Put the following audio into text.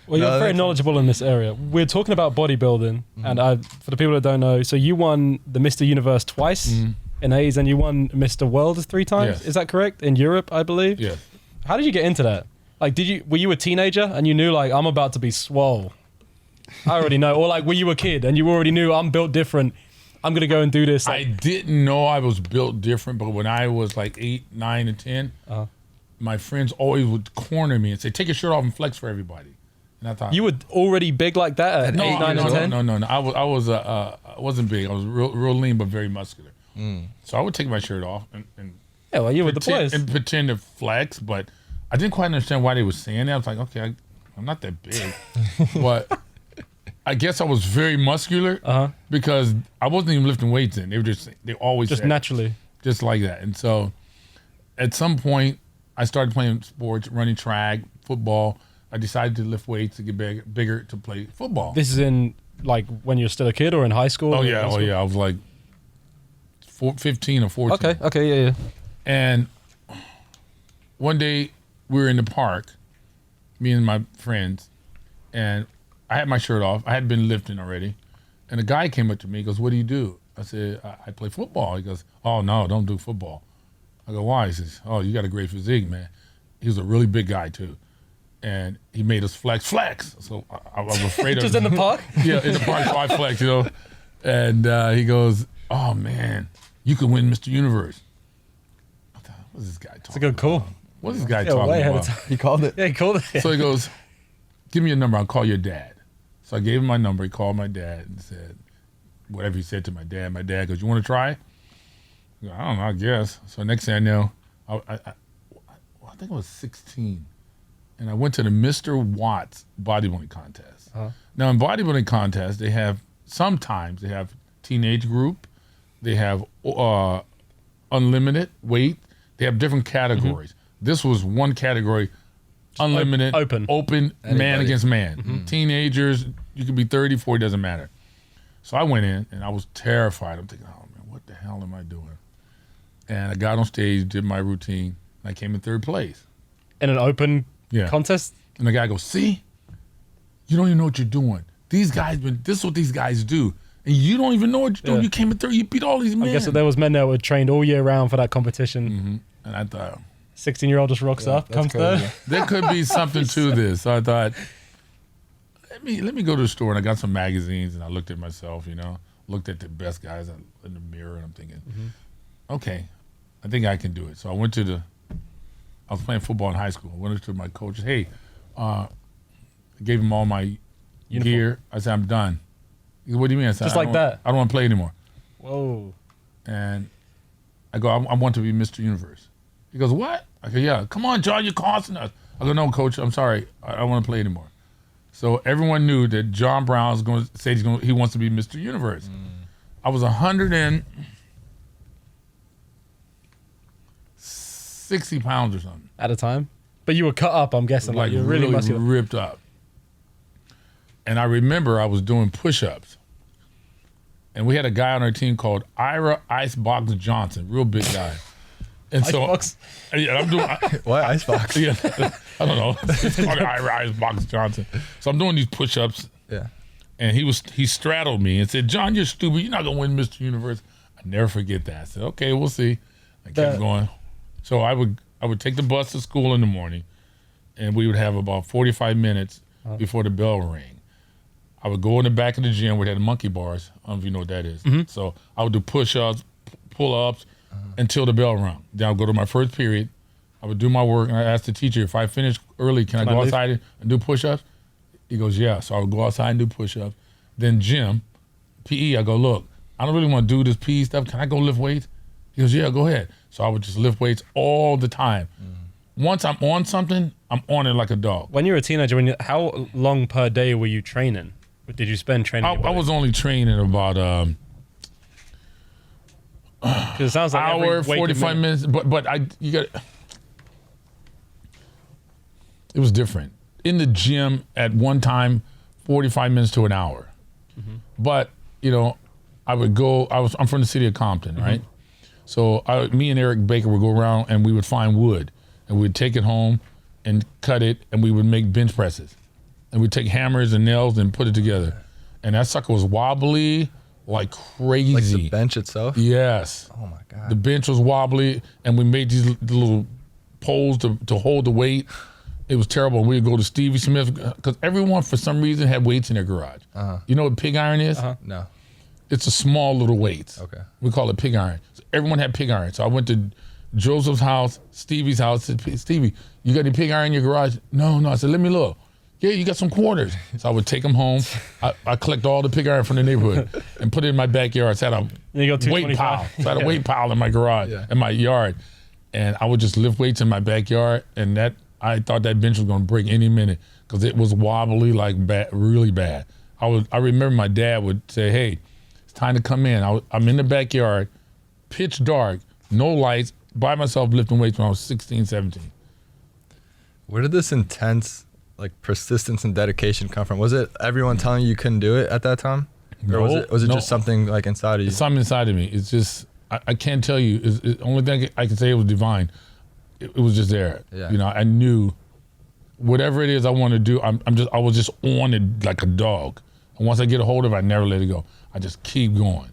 Well, you're very knowledgeable in this area. We're talking about bodybuilding, and for the people that don't know, so you won the Mr. Universe twice in A's, and you won Mr. World 3 times. Yes. Is that correct? In Europe, I believe. Yes. How did you get into that? Like, were you a teenager and you knew like I'm about to be swole? I already know. Or like, were you a kid and you already knew I'm built different? I'm gonna go and do this. I didn't know I was built different, but when I was like 8, 9, and 10, my friends always would corner me and say, "Take your shirt off and flex for everybody." And I thought you were already big like that at 8, 9, and 10. No. I wasn't big. I was real lean, but very muscular. So I would take my shirt off and yeah, well, you were the boys and pretend to flex, but I didn't quite understand why they were saying that. I was like, okay, I'm not that big, but I guess I was very muscular because I wasn't even lifting weights then. They always just naturally, just like that. And so at some point I started playing sports, running track, football. I decided to lift weights to get bigger to play football. This is in like when you're still a kid or in high school? Oh yeah. I was like 15 or 14. Okay, yeah. And one day we were in the park, me and my friends, and I had my shirt off. I had been lifting already. And a guy came up to me, he goes, "What do you do?" I said, I play football. He goes, "Oh, no, don't do football." I go, "Why?" He says, "Oh, you got a great physique, man." He was a really big guy, too. And he made us flex. So I was afraid of Just in the park? Yeah, in the park, so I flex, you know. And he goes, "Oh, man, you could win Mr. Universe." I thought, what's this guy talking about? It's a good call. What's this guy talking about? He called it. Yeah, he called it. So he goes, "Give me your number, I'll call your dad." So I gave him my number. He called my dad and said, whatever he said to my dad. My dad goes, "You want to try?" I go, "I don't know, I guess." So next thing I know, I think I was 16. And I went to the Mr. Watts bodybuilding contest. Now in bodybuilding contests, sometimes they have teenage group, they have unlimited weight, they have different categories. This was one category, unlimited, open Anybody. man against man. Teenagers, you could be 30, 40, doesn't matter. So I went in and I was terrified. I'm thinking, oh man, what the hell am I doing? And I got on stage, did my routine, and I came in 3rd place. In an open contest? And the guy goes, "See, you don't even know what you're doing. These guys this is what these guys do. And you don't even know what you're doing. You came in 3rd, you beat all these men." I guess there was men that were trained all year round for that competition. And I thought, 16-year-old just rocks up, comes there. There could be something to this. So I thought, let me go to the store, and I got some magazines, and I looked at myself, looked at the best guys in the mirror, and I'm thinking, okay, I think I can do it. So I was playing football in high school. I went to my coach, "Hey," I gave him all my gear. I said, "I'm done." He goes, "What do you mean?" I said, Just like that? "I don't want to play anymore." Whoa. And I go, I want to be Mr. Universe. He goes, "What?" I go, "Yeah, come on, John, you're costing us." I go, "No, coach, I'm sorry. I don't want to play anymore." So everyone knew that John Brown was going to say he wants to be Mr. Universe. I was 160 pounds or something. At a time? But you were cut up, I'm guessing. Like you're really muscular. Ripped up. And I remember I was doing push-ups. And we had a guy on our team called Ira Icebox Johnson, real big guy. And Icebox? Yeah, I'm doing. Why Icebox? Yeah, I don't know. It's called Ira Icebox Johnson. So I'm doing these push-ups. Yeah. And he straddled me and said, "John, you're stupid. You're not gonna win Mr. Universe." I never forget that. I said, "Okay, we'll see." I kept going. So I would take the bus to school in the morning, and we would have about 45 minutes before the bell rang. I would go in the back of the gym where they had monkey bars. I don't know if you know what that is. So I would do push-ups, pull-ups until the bell rang. Then I would go to my first period. I would do my work, and I asked the teacher, if I finish early, can I go outside and do push-ups? He goes, "Yeah." So I would go outside and do push-ups. Then gym, PE, I go, "Look, I don't really want to do this PE stuff. Can I go lift weights?" He goes, "Yeah, go ahead." So I would just lift weights all the time. Once I'm on something, I'm on it like a dog. When you were a teenager, how long per day were you training? Did you spend training? I was only training about because it sounds like hour, 45 minutes. But it was different. In the gym at one time, 45 minutes to an hour. But I would go. I'm from the city of Compton, right? So me and Eric Baker would go around and we would find wood and we'd take it home and cut it and we would make bench presses. and we take hammers and nails and put it together. And that sucker was wobbly like crazy. Like the bench itself? Yes. Oh my God. The bench was wobbly, and we made these little poles to hold the weight. It was terrible. We'd go to Stevie Smith, because everyone, for some reason, had weights in their garage. You know what pig iron is? No. It's a small little weight. Okay. We call it pig iron. So everyone had pig iron. So I went to Joseph's house, Stevie's house. I said, Stevie, you got any pig iron in your garage? No. I said, let me look. Yeah, you got some quarters. So I would take them home. I collect all the pig iron from the neighborhood and put it in my backyard. So I had a weight pile. So I had a weight pile in my garage, in my yard. And I would just lift weights in my backyard. And I thought that bench was going to break any minute because it was wobbly like really bad. I remember my dad would say, hey, it's time to come in. I'm in the backyard, pitch dark, no lights, by myself lifting weights when I was 16, 17. Where did this intense persistence and dedication come from? Was it everyone telling you couldn't do it at that time? Or was it just something inside of you? It's something inside of me. It's just, I can't tell you. The only thing I can say, it was divine. It was just there. Yeah. I knew whatever it is I want to do, I was just on it like a dog. And once I get a hold of it, I never let it go. I just keep going.